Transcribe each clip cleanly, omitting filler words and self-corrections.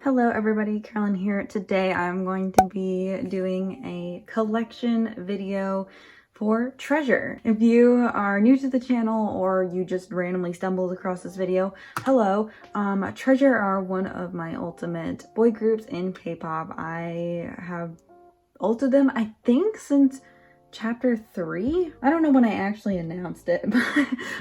Hello everybody, Carolyn here. Today I'm going to be doing a collection video for Treasure. If you are new to the channel or you just randomly stumbled across this video, hello. Treasure are one of my ultimate boy groups in K-pop. I have ulted them, I think, since chapter 3. I don't know when I actually announced it,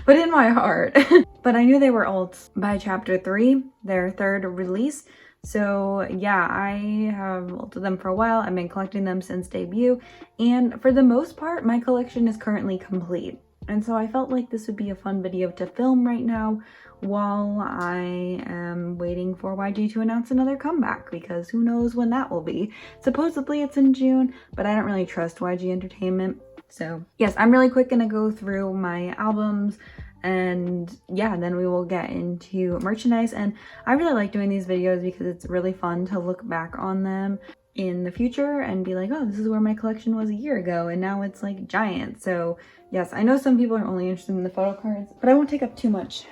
but in my heart. But I knew they were ults by chapter 3, their third release. So yeah, I have ulted them for a while. I've been collecting them since debut, and for the most part, my collection is currently complete. And so I felt like this would be a fun video to film right now while I am waiting for YG to announce another comeback, because who knows when that will be. Supposedly it's in June, but I don't really trust YG Entertainment. So yes, I'm really quick gonna go through my albums, and yeah, then we will get into merchandise. And I really like doing these videos because it's really fun to look back on them in the future and be like, oh, this is where my collection was a year ago, and now it's like giant. So yes, I know some people are only interested in the photo cards, but I won't take up too much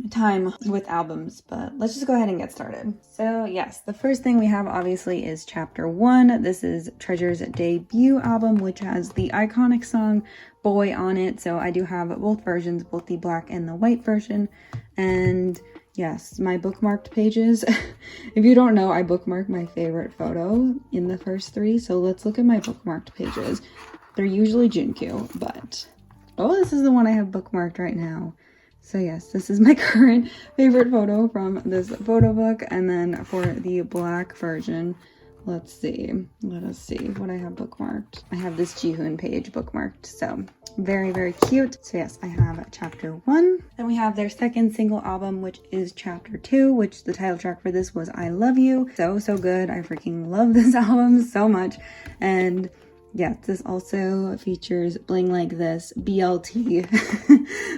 time with albums, but let's just go ahead and get started. So yes, the first thing we have obviously is chapter 1. This is Treasure's debut album, which has the iconic song Boy on it. So I do have both versions, both the black and the white version. And yes, my bookmarked pages. If you don't know, I bookmarked my favorite photo in the first 3. So let's look at my bookmarked pages. They're usually Junkyu, but oh, this is the one I have bookmarked right now. So yes, this is my current favorite photo from this photo book. And then for the black version, let us see what I have bookmarked. I have this Jihoon page bookmarked, so very, very cute. So yes, I have chapter 1. Then we have their second single album, which is chapter 2, which the title track for this was I Love You. So good. I freaking love this album so much. And yeah, this also features Bling Like This, BLT,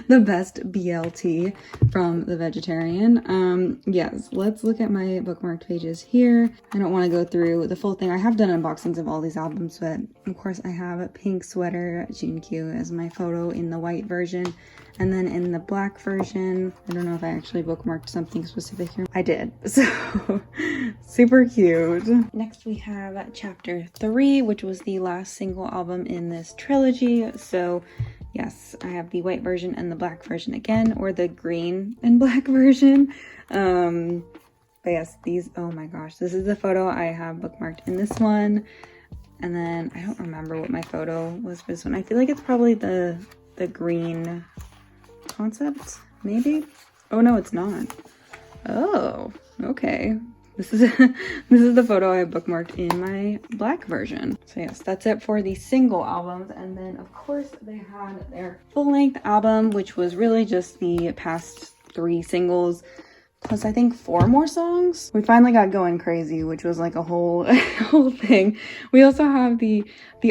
the best BLT from The Vegetarian. Yes, let's look at my bookmarked pages here. I don't want to go through the full thing. I have done unboxings of all these albums, but of course I have a pink sweater, Junkyu, as my photo in the white version. And then in the black version, I don't know if I actually bookmarked something specific here. I did, so super cute. Next we have chapter 3, which was the last single album in this trilogy. So yes, I have the white version and the black version again, or the green and black version. But yes, these, oh my gosh, this is the photo I have bookmarked in this one. And then I don't remember what my photo was for this one. I feel like it's probably the green concept, maybe. Oh no, it's not. Oh, okay. This is the photo I bookmarked in my black version. So yes, that's it for the single albums. And then of course they had their full-length album, which was really just the past 3 singles plus I think 4 more songs. We finally got Going Crazy, which was like a whole thing. We also have the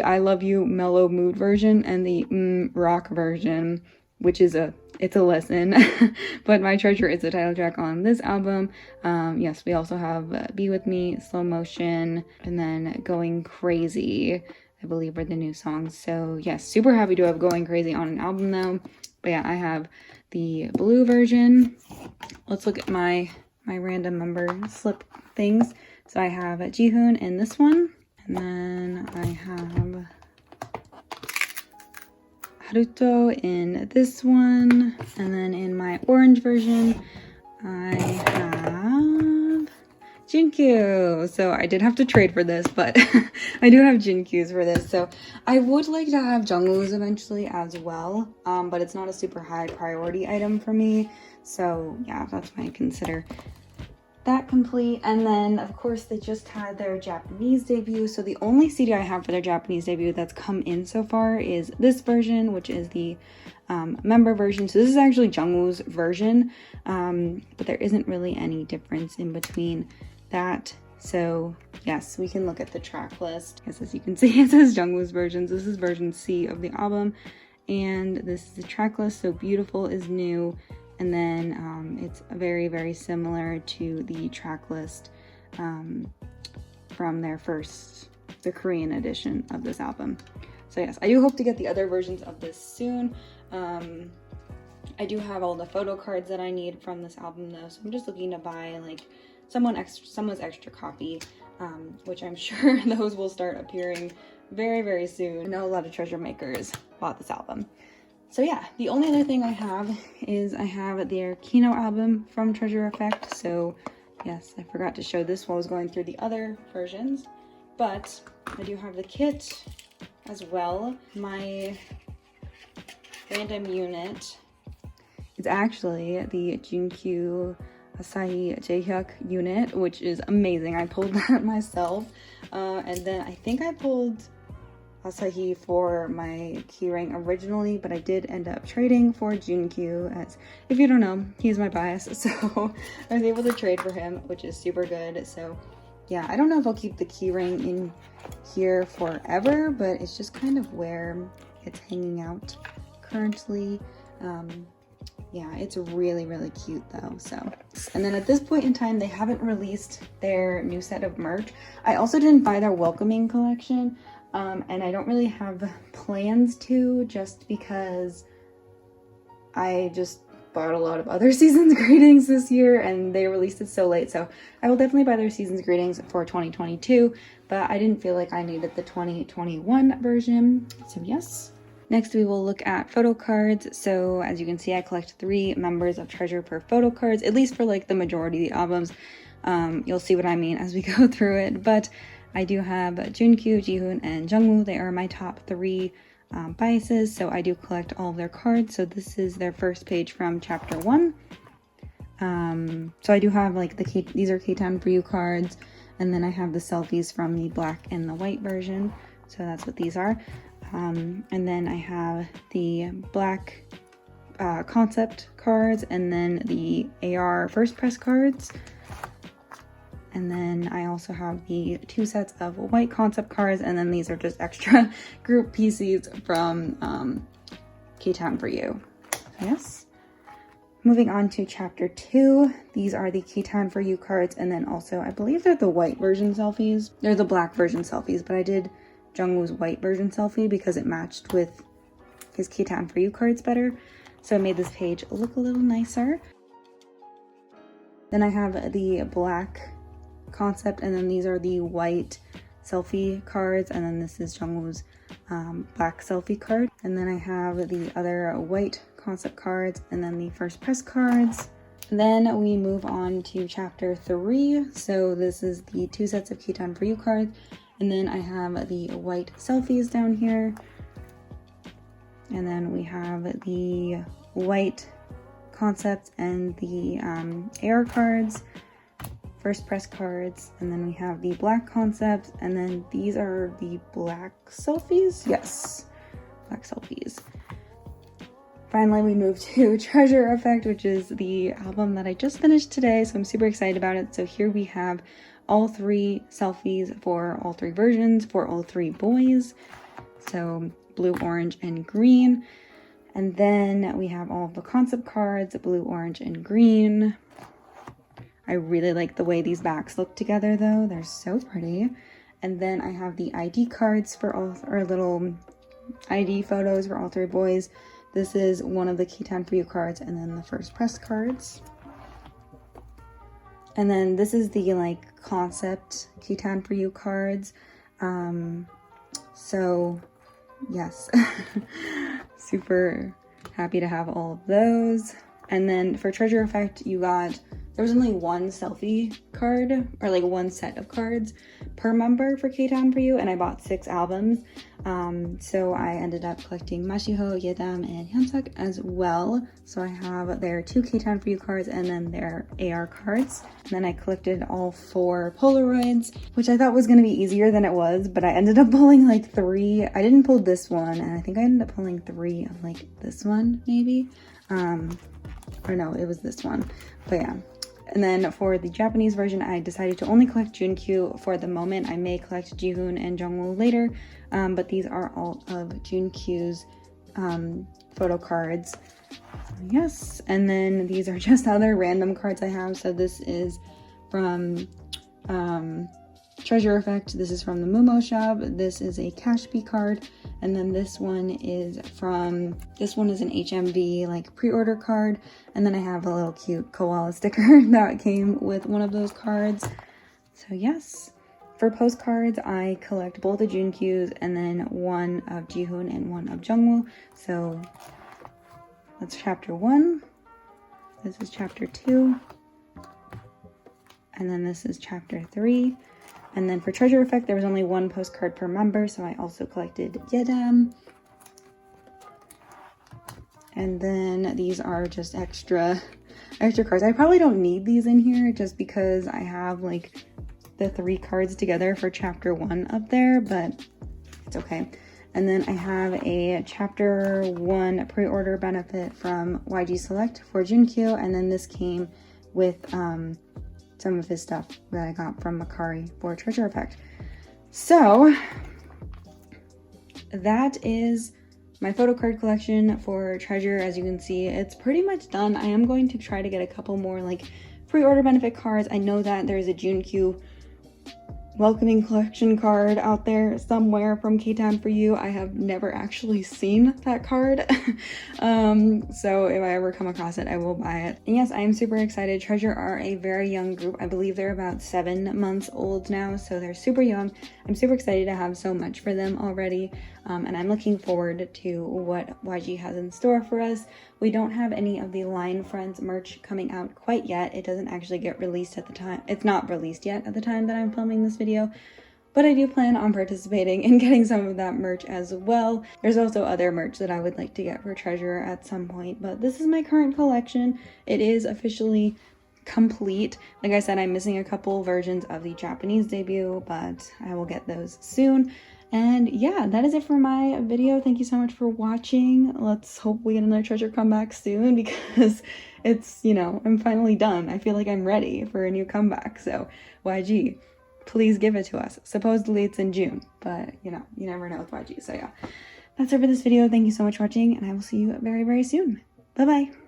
I Love You mellow mood version and the rock version, which is it's a lesson. But My Treasure is the title track on this album. Yes, we also have Be With Me, Slow Motion, and then Going Crazy, I believe, are the new songs. So yes, super happy to have Going Crazy on an album though. But yeah, I have the blue version. Let's look at my random member slip things. So I have Jihoon in this one, and then I have Haruto in this one, and then in my orange version I have Junkyu. So I did have to trade for this, but I do have Jinkyu's for this. So I would like to have Jungwoo's eventually as well, but it's not a super high priority item for me. So yeah, that's why I consider that complete. And then of course they just had their Japanese debut. So the only CD I have for their Japanese debut that's come in so far is this version, which is the member version. So this is actually Jungwoo's version, but there isn't really any difference in between that. So yes, we can look at the track list. Yes, as you can see, it says Jungwoo's versions. This is version C of the album, and this is the track list. So Beautiful is new. And then it's very, very similar to the track list from their the Korean edition of this album. So yes, I do hope to get the other versions of this soon. I do have all the photo cards that I need from this album though, so I'm just looking to buy like someone's extra copy, which I'm sure those will start appearing very, very soon. I know a lot of treasure makers bought this album. So yeah, the only other thing I have is I have their Kino album from Treasure Effect. So yes, I forgot to show this while I was going through the other versions, but I do have the kit as well. My random unit is actually the Junkyu Asahi Jaehyuk unit, which is amazing. I pulled that myself. And then I think I pulled Asahi for my keyring originally, but I did end up trading for Junkyu, as if you don't know, he's my bias. So I was able to trade for him, which is super good. So yeah, I don't know if I'll keep the keyring in here forever, but it's just kind of where it's hanging out currently. Yeah, it's really, really cute though. So, and then at this point in time, they haven't released their new set of merch. I also didn't buy their welcoming collection, and I don't really have plans to, just because I just bought a lot of other season's greetings this year and they released it so late. So I will definitely buy their season's greetings for 2022, but I didn't feel like I needed the 2021 version. So yes. Next, we will look at photo cards. So as you can see, I collect 3 members of Treasure per photo cards, at least for like the majority of the albums. You'll see what I mean as we go through it. But I do have Junkyu, Jihoon, and Jungwoo. They are my top 3 biases. So I do collect all of their cards. So this is their first page from chapter 1. So I do have like these are K-Town for You cards. And then I have the selfies from the black and the white version. So that's what these are. And then I have the black concept cards, and then the AR first press cards. And then I also have the 2 sets of white concept cards, and then these are just extra group PCs from K-Town for You. Yes. Moving on to chapter 2, these are the K-Town for You cards, and then also I believe they're the white version selfies. They're the black version selfies, but I did Jungwoo's white version selfie because it matched with his K-Town for You cards better. So I made this page look a little nicer. Then I have the black concept, and then these are the white selfie cards, and then this is Jungwoo's black selfie card. And then I have the other white concept cards, and then the first press cards. Then we move on to chapter 3. So this is the 2 sets of K-Town for You cards. And then I have the white selfies down here. And then we have the white concepts and the AR cards, first press cards. And then we have the black concepts. And then these are the black selfies. Yes, black selfies. Finally, we move to Treasure Effect, which is the album that I just finished today. So I'm super excited about it. So here we have all 3 selfies for all 3 versions for all 3 boys. So blue, orange, and green. And then we have all of the concept cards, blue, orange, and green. I really like the way these backs look together though. They're so pretty. And then I have the ID cards for all, or little ID photos for all 3 boys. This is one of the K-Town for You cards, and then the first press cards. And then this is the like concept K-Town for You cards. So yes, super happy to have all of those. And then for Treasure Effect, there was only 1 selfie card, or like 1 set of cards per member for K-Town for You, and I bought 6 albums. So I ended up collecting Mashiho, Yeodam, and Hyunsuk as well. So I have their 2 K-Town for You cards and then their AR cards. And then I collected all 4 Polaroids, which I thought was going to be easier than it was, but I ended up pulling like 3. I didn't pull this one, and I think I ended up pulling 3 of like this one maybe. Or no, it was this one, but yeah. And then for the Japanese version, I decided to only collect Junkyu for the moment. I may collect Jihoon and Jungwoo later, but these are all of Junkyu's photo cards. Yes, and then these are just other random cards I have. So this is from Treasure Effect, this is from the Momo shop. This is a Kashpi card. And then this one is an HMV like pre-order card. And then I have a little cute koala sticker that came with one of those cards. So yes, for postcards, I collect both the Junkyus and then one of Jihoon and one of Jungwoo. So that's chapter 1. This is chapter 2. And then this is chapter 3. And then for Treasure Effect, there was only one postcard per member, so I also collected Yedam. And then these are just extra cards. I probably don't need these in here just because I have like the 3 cards together for chapter 1 up there, but it's okay. And then I have a chapter 1 pre-order benefit from YG Select for Junkyu, and then this came with some of his stuff that I got from Makari for Treasure Effect. So that is my photo card collection for Treasure. As you can see, it's pretty much done. I am going to try to get a couple more like pre-order benefit cards. I know that there's a Junkyu welcoming collection card out there somewhere from K-Town for You. I have never actually seen that card. So if I ever come across it, I will buy it. And yes, I am super excited. Treasure are a very young group. I believe they're about 7 months old now, so they're super young. I'm super excited to have so much for them already. And I'm looking forward to what YG has in store for us. We don't have any of the Line Friends merch coming out quite yet. It doesn't actually get released at the time. It's not released yet at the time that I'm filming this video, but I do plan on participating in getting some of that merch as well. There's also other merch that I would like to get for Treasure at some point, but this is my current collection. It is officially complete. Like I said, I'm missing a couple versions of the Japanese debut, but I will get those soon. And yeah, that is it for my video. Thank you so much for watching. Let's hope we get another Treasure comeback soon because it's, you know, I'm finally done. I feel like I'm ready for a new comeback. So YG, please give it to us. Supposedly it's in June, but you know, you never know with YG. So yeah, that's it for this video. Thank you so much for watching, and I will see you very, very soon. Bye-bye.